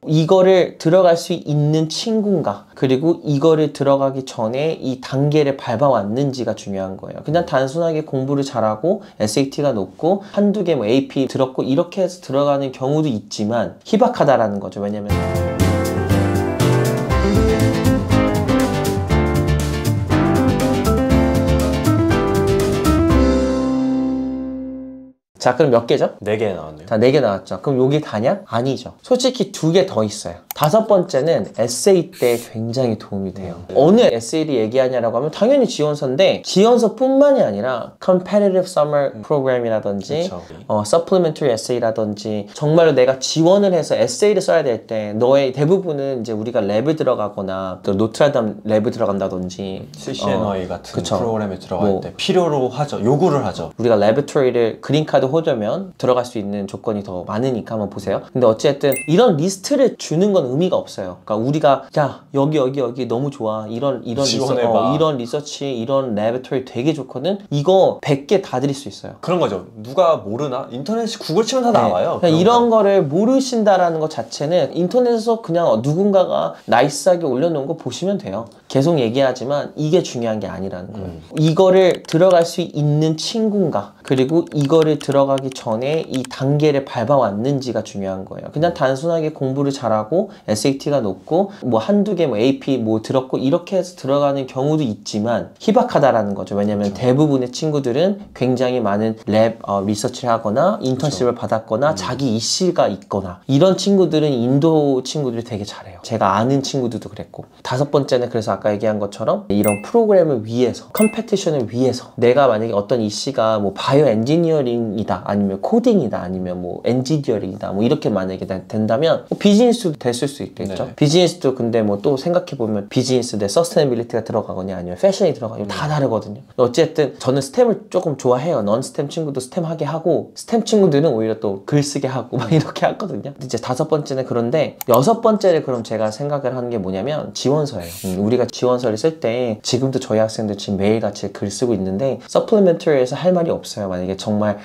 이거를 들어갈 수 있는 친구인가, 그리고 이거를 들어가기 전에 이 단계를 밟아왔는지가 중요한 거예요. 그냥 단순하게 공부를 잘하고 SAT가 높고 한두 개 뭐 AP 들었고 이렇게 해서 들어가는 경우도 있지만 희박하다라는 거죠. 왜냐면 자, 그럼 몇 개죠? 4개 나왔네요. 자, 4개 나왔죠. 그럼 요게 다냐? 아니죠. 솔직히 2개 더 있어요. 5번째는 에세이 때 굉장히 도움이 돼요. 어느 에세이를 얘기하냐라고 하면 당연히 지원서인데 지원서뿐만이 아니라 Competitive Summer Program이라든지 Supplementary Essay라든지 정말로 내가 지원을 해서 에세이를 써야 될 때 너의 대부분은 이제 우리가 랩을 들어가거나 또 노트라담 랩을 들어간다든지 CCNY 같은 그쵸. 프로그램에 들어갈 때 필요로 하죠. 요구를 하죠. 우리가 레버토리를 그린카드 홀더면 들어갈 수 있는 조건이 더 많으니까 한번 보세요. 근데 어쨌든 이런 리스트를 주는 건 의미가 없어요. 그러니까 우리가 야 여기 너무 좋아, 이런 이런 리서치, 이런 레버토리 되게 좋거든, 이거 100개 다 드릴 수 있어요. 그런 거죠. 누가 모르나? 인터넷에 구글 치면 다 나와요. 그냥 이런 거를 모르신다라는 것 자체는 인터넷에서 그냥 누군가가 나이스하게 올려놓은 거 보시면 돼요. 계속 얘기하지만 이게 중요한 게 아니라는 거예요. 이거를 들어갈 수 있는 친구인가, 그리고 이거를 들어가기 전에 이 단계를 밟아왔는지가 중요한 거예요. 그냥 단순하게 공부를 잘하고 SAT가 높고 뭐 한두 개 뭐 AP 뭐 들었고 이렇게 해서 들어가는 경우도 있지만 희박하다라는 거죠. 왜냐면 대부분의 친구들은 굉장히 많은 랩 리서치를 하거나 인턴십을 받았거나 자기 이씨가 있거나, 이런 친구들은 인도 친구들이 되게 잘해요. 제가 아는 친구들도 그랬고. 5번째는 그래서 아까 얘기한 것처럼 이런 프로그램을 위해서, 컴페티션을 위해서 내가 만약에 어떤 이씨가 뭐 바이오 엔지니어링이다, 아니면 코딩이다, 아니면 뭐 엔지니어링이다, 뭐 이렇게 만약에 된다면 뭐 비즈니스도 됐을 수 있겠죠. 네. 비즈니스도 근데 뭐 또 생각해보면 비즈니스 내 서스테너빌리티가 들어가거나 아니면 패션이 들어가거나 다 다르거든요. 어쨌든 저는 스템을 조금 좋아해요. 넌 스템 친구도 스템 하게 하고, 스템 친구들은 오히려 또 글 쓰게 하고 막 이렇게 하거든요. 이제 5번째는 그런데 6번째를 그럼 제가 생각을 하는 게 뭐냐면 지원서예요. 우리가 지원서를 쓸 때 지금도 저희 학생들 지금 매일같이 글 쓰고 있는데 supplementary에서 할 말이 없어요. 만약에 정말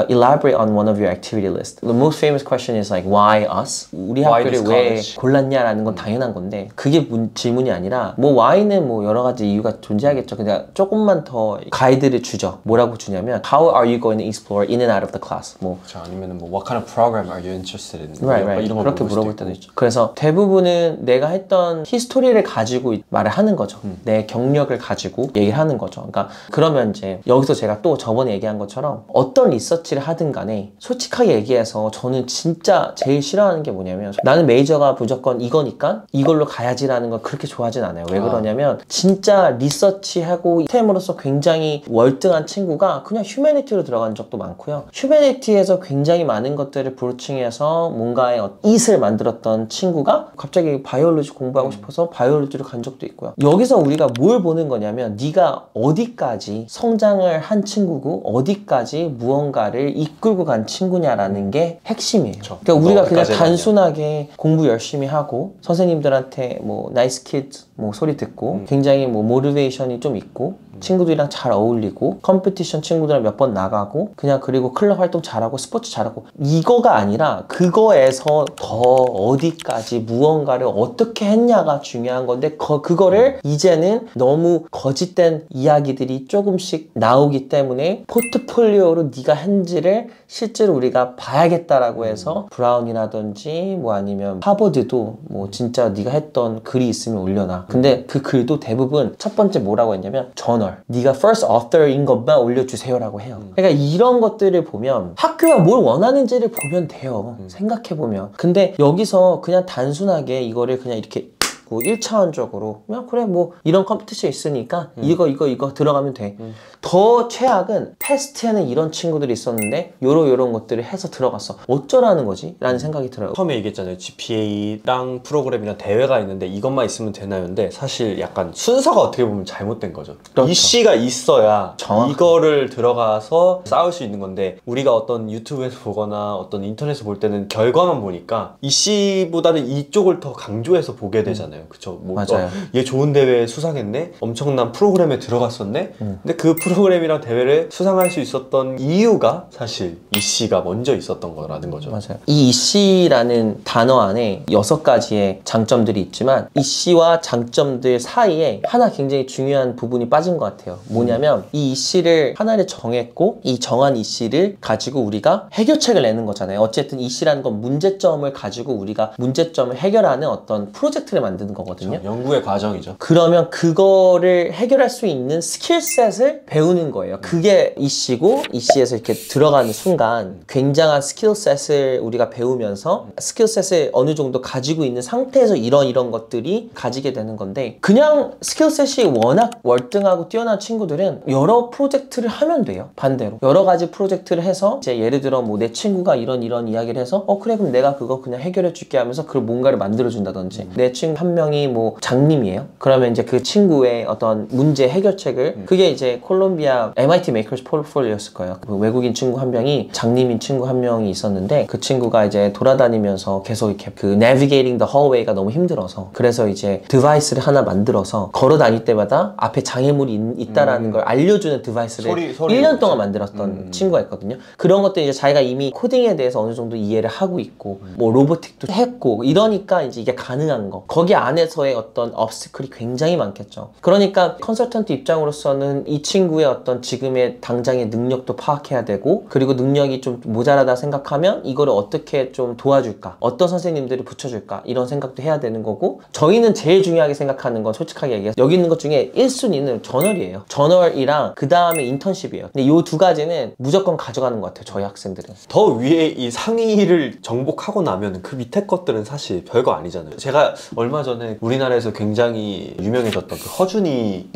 elaborate on one of your activity list. The most famous question is like why us? 우리 학교를 왜 골랐냐라는 건 당연한 건데 그게 질문이 아니라 뭐 why는 뭐 여러 가지 이유가 존재하겠죠. 그냥 조금만 더 가이드를 주죠. 뭐라고 주냐면 how are you going to explore in and out of the class? 뭐 그렇죠. 아니면은 뭐 what kind of program are you interested in? right. 이런 거 그렇게 물어볼 때도 있죠. 그래서 대부분은 내가 했던 히스토리를 가지고 말을 하는 거죠. 내 경력을 가지고 얘기를 하는 거죠. 그러니까 그러면 이제 여기서 제가 또 저번에 얘기한 것처럼 어떤 리서치를 하든 간에 솔직하게 얘기해서 저는 진짜 제일 싫어하는 게 뭐냐면 나는 메이저가 무조건 이거니까 이걸로 가야지라는 걸 그렇게 좋아하진 않아요. 왜 그러냐면 진짜 리서치하고 스템으로서 굉장히 월등한 친구가 그냥 휴머니티로 들어간 적도 많고요. 휴머니티에서 굉장히 많은 것들을 브로칭해서 뭔가의 이익을 만들었던 친구가 갑자기 바이올로지 공부하고 싶어서 바이올로지로 간 적도 있고요. 여기서 우리가 뭘 보는 거냐면 네가 어디까지 성장을 한 친구고 어디까지 무언가를 이끌고 간 친구냐라는 게 핵심이에요. 그러니까 우리가 그냥 단순하게 공부 열심히 하고 선생님들한테 뭐 나이스 키드 뭐 소리 듣고 굉장히 뭐 모티베이션이 좀 있고 친구들이랑 잘 어울리고 컴피티션 친구들이랑 몇 번 나가고 그냥 그리고 클럽 활동 잘하고 스포츠 잘하고 이거가 아니라 그거에서 더 어디까지 무언가를 어떻게 했냐가 중요한 건데 그거를 이제는 너무 거짓된 이야기들이 조금씩 나오기 때문에 포트폴리오로 네가 한지를 실제로 우리가 봐야겠다라고 해서 브라운이라든지 뭐 아니면 하버드도 뭐 진짜 네가 했던 글이 있으면 올려놔. 근데 그 글도 대부분 첫 번째 뭐라고 했냐면 저널, 네가 first author인 것만 올려주세요라고 해요. 그러니까 이런 것들을 보면 학교가 뭘 원하는지를 보면 돼요. 생각해보면. 근데 여기서 그냥 단순하게 이거를 그냥 이렇게 뭐 1차원적으로 그냥 그래 뭐 이런 컴피티션 있으니까 이거 들어가면 돼. 더 최악은 테스트에는 이런 친구들이 있었는데 요런 것들을 해서 들어갔어. 어쩌라는 거지? 라는 생각이 들어요. 처음에 얘기했잖아요. GPA랑 프로그램이랑 대회가 있는데 이것만 있으면 되나요인데 사실 약간 순서가 어떻게 보면 잘못된 거죠. 그렇죠. 이씨가 있어야 이거를 들어가서 싸울 수 있는 건데 우리가 어떤 유튜브에서 보거나 어떤 인터넷에서 볼 때는 결과만 보니까 이씨보다는 이쪽을 더 강조해서 보게 되잖아요. 많아요. 그쵸? 뭐, 맞아요. 얘 좋은 대회에 수상했네? 엄청난 프로그램에 들어갔었네? 근데 그 프로그램이랑 대회를 수상할 수 있었던 이유가 사실 이 씨가 먼저 있었던 거라는 거죠. 맞아요. 이 씨라는 단어 안에 6가지의 장점들이 있지만 이 씨와 장점들 사이에 하나 굉장히 중요한 부분이 빠진 것 같아요. 뭐냐면 이 씨를 하나를 정했고 이 정한 이 씨를 가지고 우리가 해결책을 내는 거잖아요. 어쨌든 이 씨라는 건 문제점을 가지고 우리가 문제점을 해결하는 어떤 프로젝트를 만드는 거거든요. 그렇죠. 연구의 과정이죠. 그러면 그거를 해결할 수 있는 스킬셋을 배우는 거예요. 그게 이씨고 이씨에서 이렇게 들어가는 순간 굉장한 스킬셋을 우리가 배우면서 스킬셋을 어느 정도 가지고 있는 상태에서 이런 것들이 가지게 되는 건데 그냥 스킬셋이 워낙 월등하고 뛰어난 친구들은 여러 프로젝트를 하면 돼요. 반대로 여러 가지 프로젝트를 해서 이제 예를 들어 뭐 내 친구가 이런 이야기를 해서 그래 그럼 내가 그거 그냥 해결해 줄게 하면서 그걸 뭔가를 만들어 준다든지 내 친구 한 명이 뭐 장님이에요. 그러면 이제 그 친구의 어떤 문제 해결책을 그게 이제 콜롬비아 MIT 메이커스 포트폴리오였을 거예요. 그 외국인 친구 한 명이 장님인 친구 한 명이 있었는데 그 친구가 이제 돌아다니면서 계속 이렇게 그 navigating the hallway가 너무 힘들어서 그래서 이제 디바이스를 하나 만들어서 걸어 다닐 때마다 앞에 장애물이 있다라는 걸 알려주는 디바이스를 1년 동안 만들었던 친구가 있거든요. 그런 것들 이제 자기가 이미 코딩에 대해서 어느 정도 이해를 하고 있고 뭐 로보틱도 했고 이러니까 이제 이게 가능한 거. 거기 안에서의 어떤 obstacle이 굉장히 많겠죠. 그러니까 컨설턴트 입장으로서는 이 친구의 어떤 지금의 당장의 능력도 파악해야 되고 그리고 능력이 좀 모자라다 생각하면 이거를 어떻게 좀 도와줄까? 어떤 선생님들이 붙여줄까? 이런 생각도 해야 되는 거고 저희는 제일 중요하게 생각하는 건 솔직하게 얘기해서 여기 있는 것 중에 1순위는 저널이에요. 저널이랑 그 다음에 인턴십이에요. 근데 이 두 가지는 무조건 가져가는 것 같아요. 저희 학생들은. 더 위에 이 상위를 정복하고 나면 그 밑에 것들은 사실 별거 아니잖아요. 제가 얼마 전에 우리나라에서 굉장히 유명해졌던 그 허준이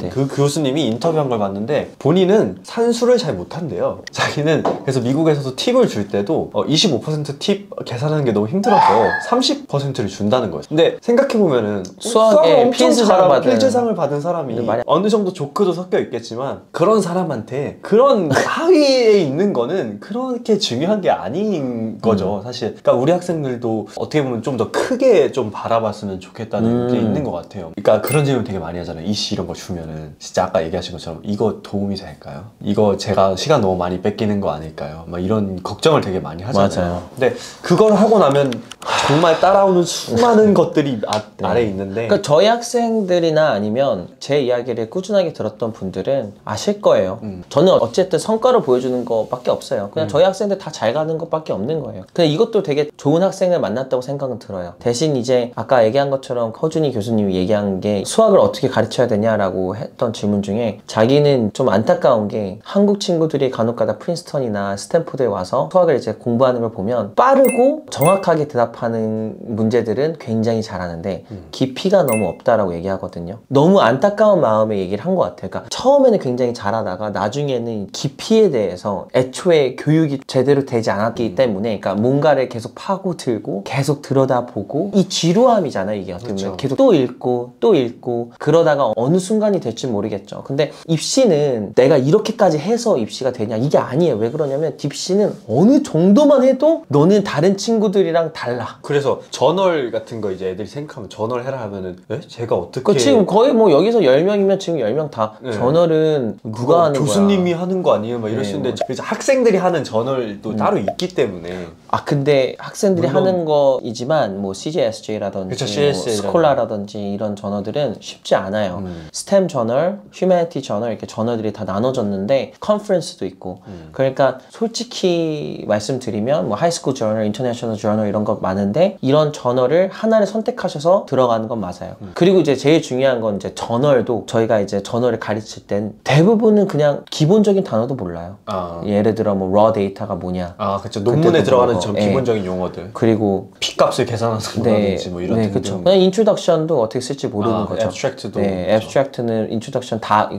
그 교수님이 인터뷰한 걸 봤는데 본인은 산수를 잘 못한대요. 자기는 그래서 미국에서도 팁을 줄 때도 25%팁 계산하는 게 너무 힘들어서 30%를 준다는 거예요. 근데 생각해보면은 수학에 필즈상을 받은 사람이 어느 정도 조크도 섞여 있겠지만 그런 사람한테 그런 하위에 있는 거는 그렇게 중요한 게 아닌 거죠. 사실 그러니까 우리 학생들도 어떻게 보면 좀 더 크게 좀 바라봤으면 좋겠다는 게 있는 것 같아요. 그러니까 그런 질문 되게 많이 하잖아요. 이씨 이런 거 주면은 진짜 아까 얘기하신 것처럼 이거 도움이 될까요? 이거 제가 시간 너무 많이 뺏기는 거 아닐까요? 막 이런 걱정을 되게 많이 하잖아요. 맞아요. 근데 그걸 하고 나면 정말 따라오는 수많은 것들이 아래에 있는데 그러니까 저희 학생들이나 아니면 제 이야기를 꾸준하게 들었던 분들은 아실 거예요. 저는 어쨌든 성과를 보여주는 것밖에 없어요. 그냥 저희 학생들 다 잘 가는 것밖에 없는 거예요. 그냥 이것도 되게 좋은 학생을 만났다고 생각은 들어요. 대신 이제 아까 얘기한 것처럼 허준이 교수님이 얘기한 게 수학을 어떻게 가르쳐야 되냐라고 했던 질문 중에 자기는 좀 안타까운 게 한국 친구들이 간혹가다 프린스턴이나 스탠포드에 와서 수학을 이제 공부하는 걸 보면 빠르고 정확하게 대답하는 문제들은 굉장히 잘하는데 깊이가 너무 없다라고 얘기하거든요. 너무 안타까운 마음에 얘기를 한 것 같아요. 그러니까 처음에는 굉장히 잘하다가 나중에는 깊이에 대해서 애초에 교육이 제대로 되지 않았기 때문에 그러니까 뭔가를 계속 파고들고 계속 들여다보고 이 지루함이잖아요. 이게 어떻게 보면 계속 또 읽고 그러다가 어느 순간이 될지 모르겠죠. 근데 입시는 내가 이렇게까지 해서 입시가 되냐 이게 아니에요. 왜 그러냐면 입시는 어느 정도만 해도 너는 다른 친구들이랑 달라. 그래서 저널 같은 거 이제 애들이 생각하면 저널 해라 하면은 제가 어떻게 지금 거의 뭐 여기서 10명이면 지금 10명 다 저널은 누가 하는 교수님이 거야. 하는 거 아니에요? 막 이럴 수 있는데 그래서 학생들이 하는 저널도 따로 있기 때문에 근데 학생들이 하는 거이지만 뭐 CJSJ라든지 그쵸, 뭐 스콜라라든지 이런 저널들은 쉽지 않아요. 스템 저널, 휴머니티 저널 이렇게 저널들이 다 나눠졌는데 컨퍼런스도 있고 그러니까 솔직히 말씀드리면 뭐 하이스쿨 저널, 인터내셔널 저널 이런 거 많은데 이런 저널을 하나를 선택하셔서 들어가는 건 맞아요. 그리고 이제 제일 중요한 건 이제 저널도 저희가 이제 저널을 가르칠 땐 대부분은 그냥 기본적인 단어도 몰라요. 예를 들어 뭐 raw data가 뭐냐. 그렇죠. 논문에 들어가는 전 기본적인 용어들. 그리고 P값을 계산하는 거라든지 뭐 이런 등등. 그렇죠. 그냥 인트로덕션도 어떻게 쓸지 모르는 거죠. abstract도. abstract는 인트로덕션 다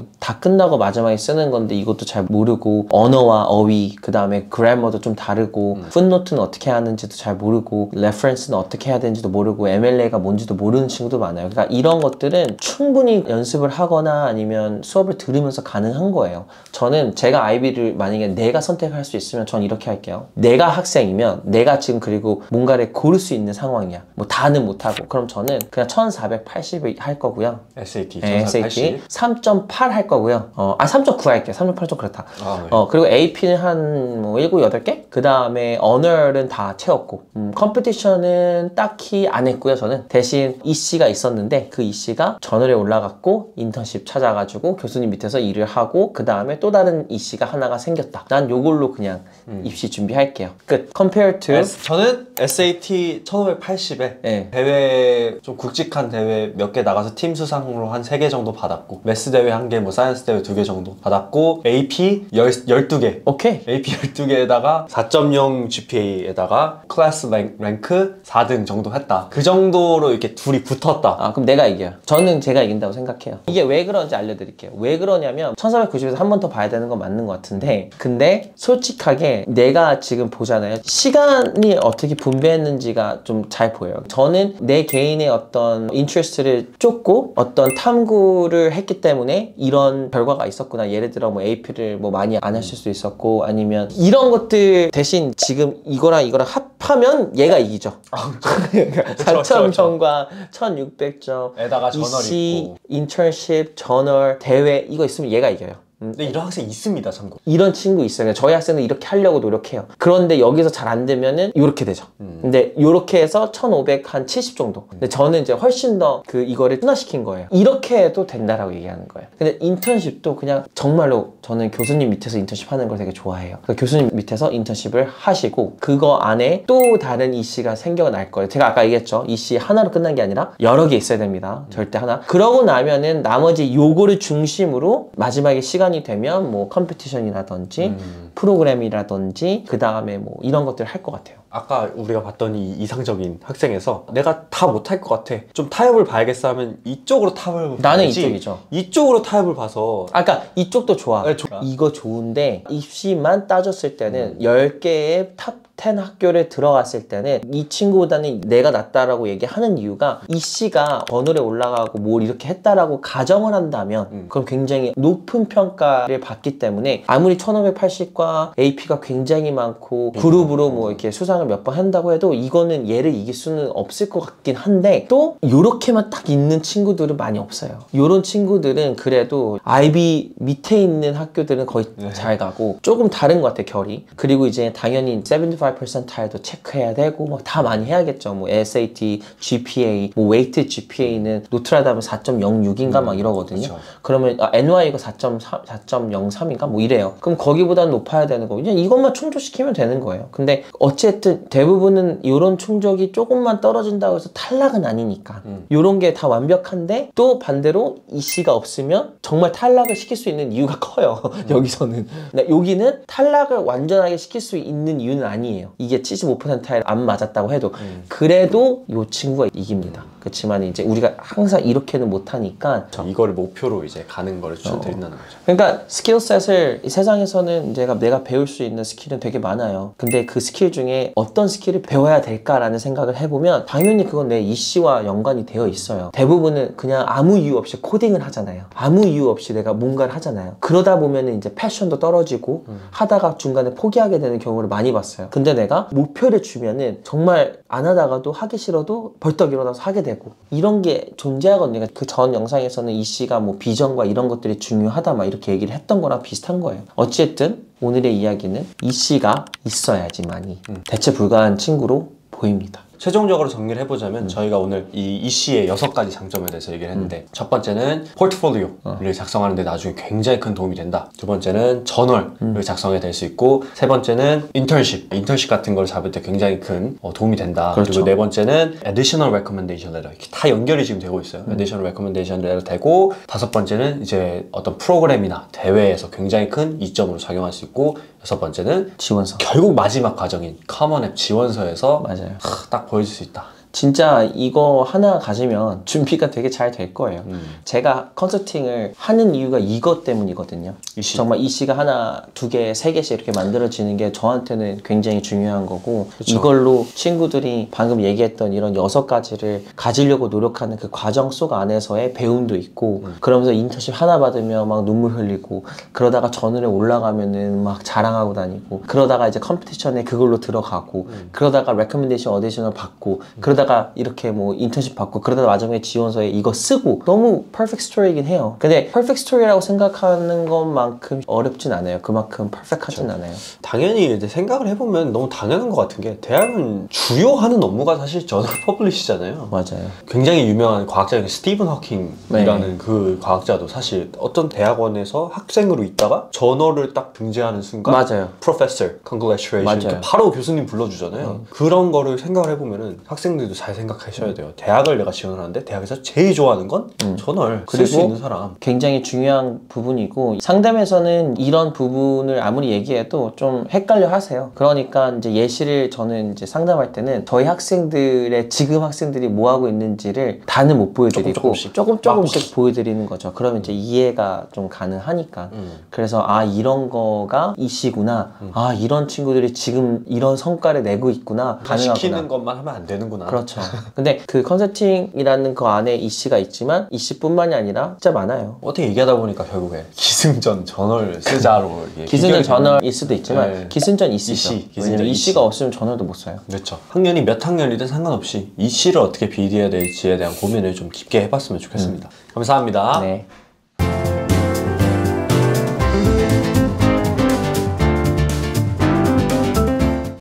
끝나고 마지막에 쓰는 건데 이것도 잘 모르고 언어와 어휘, 그 다음에 그래머도 좀 다르고 풋노트는 어떻게 하는지도 잘 모르고 레퍼런스는 어떻게 해야 되는지도 모르고 MLA가 뭔지도 모르는 친구도 많아요. 그러니까 이런 것들은 충분히 연습을 하거나 아니면 수업을 들으면서 가능한 거예요. 저는 제가 아이비를 만약에 내가 선택할 수 있으면 전 이렇게 할게요. 내가 학생이면 내가 지금 그리고 뭔가를 고를 수 있는 상황이야. 뭐 다는 못하고 그럼 저는 그냥 1480을 할 거고요. SAT 네, 1480. SAT 3.8 할 거고요. 3.9 할게요. 3.8 좀 그렇다. 아, 네. 그리고 AP는 한 뭐 7, 8개? 그 다음에 언어는 다 채웠고 컴피티션은 딱히 안 했고요. 저는 대신 EC가 있었는데 그 EC가 저널에 올라갔고 인턴십 찾아가지고 교수님 밑에서 일을 하고 그 다음에 또 다른 EC가 하나가 생겼다. 난 요걸로 그냥 입시 준비할게요. 끝. Compared to 저는 SAT 1580에 네. 대회 좀 굵직한 대회 몇 개 나가서 팀 수상으로 한 3개 정도 받았고 매스 대회 1개, 뭐 사이언스 대회 2개 정도 받았고 AP 12개 오케이. AP 12개에다가 4.0 GPA에다가 클래스 랭크 4등 정도 했다. 그 정도로 이렇게 둘이 붙었다. 그럼 내가 이겨요. 저는 제가 이긴다고 생각해요. 이게 왜 그런지 알려드릴게요. 왜 그러냐면 1490에서 한 번 더 봐야 되는 건 맞는 것 같은데 근데 솔직하게 내가 지금 보잖아요. 시간이 어떻게 분배했는지가 좀 잘 보여요. 저는 내 개인의 어떤 인트레스트를 쫓고 어떤 탐구를 했기 때문에 이런 결과가 있었구나. 예를 들어 뭐 AP를 뭐 많이 안 하실 수 있었고 아니면 이런 것들 대신 지금 이거랑 합하면 얘가 이기죠. 4,000점과 1,600점 에다가 저널 EC, 있고 인턴십, 저널, 대회 이거 있으면 얘가 이겨요. 근데 이런 학생 있습니다, 참고. 이런 친구 있어요. 저희 학생은 이렇게 하려고 노력해요. 그런데 여기서 잘 안 되면은 이렇게 되죠. 근데 이렇게 해서 1500 한 70 정도. 근데 저는 이제 훨씬 더 이거를 순화시킨 거예요. 이렇게 해도 된다라고 얘기하는 거예요. 근데 인턴십도 그냥 정말로 저는 교수님 밑에서 인턴십 하는 걸 되게 좋아해요. 그러니까 교수님 밑에서 인턴십을 하시고 그거 안에 또 다른 EC가 생겨날 거예요. 제가 아까 얘기했죠. EC 하나로 끝난 게 아니라 여러 개 있어야 됩니다. 절대 하나. 그러고 나면은 나머지 요거를 중심으로 마지막에 시간이 되면 뭐 컴피티션이라든지 프로그램이라든지 그 다음에 뭐 이런 것들 할 것 같아요. 아까 우리가 봤던 이 이상적인 학생에서 내가 다 못할 것 같아. 좀 타협을 봐야겠어 하면 이쪽으로 타협을 나는 봐야지. 이쪽이죠. 이쪽으로 타협을 봐서 아까 이쪽도 좋아. 네, 좋아. 이거 좋은데 입시만 따졌을 때는 10개의 탑 10 학교를 들어갔을 때는 이 친구보다는 내가 낫다라고 얘기하는 이유가 이 씨가 번호에 올라가고 뭘 이렇게 했다라고 가정을 한다면 그럼 굉장히 높은 평가를 받기 때문에 아무리 1580과 AP가 굉장히 많고 그룹으로 뭐 이렇게 수상을 몇 번 한다고 해도 이거는 얘를 이길 수는 없을 것 같긴 한데 또 요렇게만 딱 있는 친구들은 많이 없어요. 요런 친구들은 그래도 IB 밑에 있는 학교들은 거의 잘 가고 조금 다른 것 같아 결이. 그리고 이제 당연히 75%타일도 체크해야 되고 뭐 다 많이 해야겠죠. 뭐 SAT, GPA, 뭐 웨이트 GPA는 노트라담은 4.06인가 막 이러거든요. 그렇죠. 그러면 NY가 4.03인가 뭐 이래요. 그럼 거기보다는 높아야 되는 거고 그냥 이것만 충족시키면 되는 거예요. 근데 어쨌든 대부분은 이런 충족이 조금만 떨어진다고 해서 탈락은 아니니까 이런 게 다 완벽한데 또 반대로 이 씨가 없으면 정말 탈락을 시킬 수 있는 이유가 커요. 여기서는. 근데 여기는 탈락을 완전하게 시킬 수 있는 이유는 아니에요. 이게 75%에 안 맞았다고 해도 그래도 이 친구가 이깁니다. 그렇지만 이제 우리가 항상 이렇게는 못하니까 이거를 목표로 이제 가는 거를 추천드린다는 거죠. 그러니까 스킬셋을 이 세상에서는 내가 배울 수 있는 스킬은 되게 많아요. 근데 그 스킬 중에 어떤 스킬을 배워야 될까라는 생각을 해보면 당연히 그건 내 이씨와 연관이 되어 있어요. 대부분은 그냥 아무 이유 없이 코딩을 하잖아요. 아무 이유 없이 내가 뭔가를 하잖아요. 그러다 보면 이제 패션도 떨어지고 하다가 중간에 포기하게 되는 경우를 많이 봤어요. 근데 내가 목표를 주면은 정말 안 하다가도 하기 싫어도 벌떡 일어나서 하게 되고 이런 게 존재하거든요. 그 전 영상에서는 이씨가 뭐 비전과 이런 것들이 중요하다 막 이렇게 얘기를 했던 거랑 비슷한 거예요. 어쨌든 오늘의 이야기는 이씨가 있어야지만이 대체 불가한 친구로 보입니다. 최종적으로 정리를 해보자면 저희가 오늘 이 EC의 6가지 장점에 대해서 얘기를 했는데 첫 번째는 포트폴리오를 작성하는데 나중에 굉장히 큰 도움이 된다. 두 번째는 저널을 작성해 될 수 있고 세 번째는 인턴십 같은 걸 잡을 때 굉장히 큰 도움이 된다. 그렇죠. 그리고 네 번째는 additional recommendation letter 이렇게 다 연결이 지금 되고 있어요. additional recommendation letter 되고 다섯 번째는 이제 어떤 프로그램이나 대회에서 굉장히 큰 이점으로 작용할 수 있고 여섯 번째는 지원서. 결국 마지막 과정인 커먼 앱 지원서에서 맞아요. 딱 보여줄 수 있다. 진짜 이거 하나 가지면 준비가 되게 잘 될 거예요. 제가 컨설팅을 하는 이유가 이것 때문이거든요. 이시. 정말 이시가 하나, 두 개, 세 개씩 이렇게 만들어지는 게 저한테는 굉장히 중요한 거고 그쵸. 이걸로 친구들이 방금 얘기했던 이런 6가지를 가지려고 노력하는 그 과정 속 안에서의 배움도 있고 그러면서 인턴십 하나 받으면 막 눈물 흘리고 그러다가 전을에 올라가면은 막 자랑하고 다니고 그러다가 이제 컴피티션에 그걸로 들어가고 그러다가 레커멘데이션 어디셔널 받고 그러다가 이렇게 뭐 인턴십 받고 그러다가 마지막에 지원서에 이거 쓰고 너무 퍼펙트 스토리이긴 해요. 근데 퍼펙트 스토리라고 생각하는 것만큼 어렵진 않아요. 그만큼 퍼펙트하진 않아요. 당연히 이제 생각을 해보면 너무 당연한 것 같은 게 대학은 주요 하는 업무가 사실 저널 퍼블리시잖아요. 맞아요. 굉장히 유명한 과학자인 스티븐 허킹이라는 그 과학자도 사실 어떤 대학원에서 학생으로 있다가 저널을 딱 등재하는 순간 맞아요. Professor, Congratulations 맞아요. 그러니까 바로 교수님 불러주잖아요. 그런 거를 생각을 해보면은 학생들도 잘 생각하셔야 돼요. 대학을 내가 지원을 하는데 대학에서 제일 좋아하는 건 저널 쓸 수 그리고 있는 사람. 굉장히 중요한 부분이고 상담에서는 이런 부분을 아무리 얘기해도 좀 헷갈려 하세요. 그러니까 이제 예시를 저는 이제 상담할 때는 저희 학생들의 지금 학생들이 뭐 하고 있는지를 다는 못 보여드리고 조금씩 보여드리는 거죠. 그러면 이제 이해가 좀 가능하니까. 그래서 아 이런 거가 이시구나. 아 이런 친구들이 지금 이런 성과를 내고 있구나. 가능하구나. 시키는 것만 하면 안 되는구나. 그렇죠. 근데 그 컨설팅이라는 거 안에 이시가 있지만 이시뿐만이 아니라 진짜 많아요. 어떻게 얘기하다 보니까 결국에 기승전 저널 쓰자로 기승전 저널일 수도 있지만 네. 기승전 이시죠. 이시, 왜냐면 이시가 없으면 저널도 못 써요. 그렇죠. 학년이 몇 학년이든 상관없이 이시를 어떻게 비교해야 될지에 대한 고민을 좀 깊게 해봤으면 좋겠습니다. 감사합니다. 네.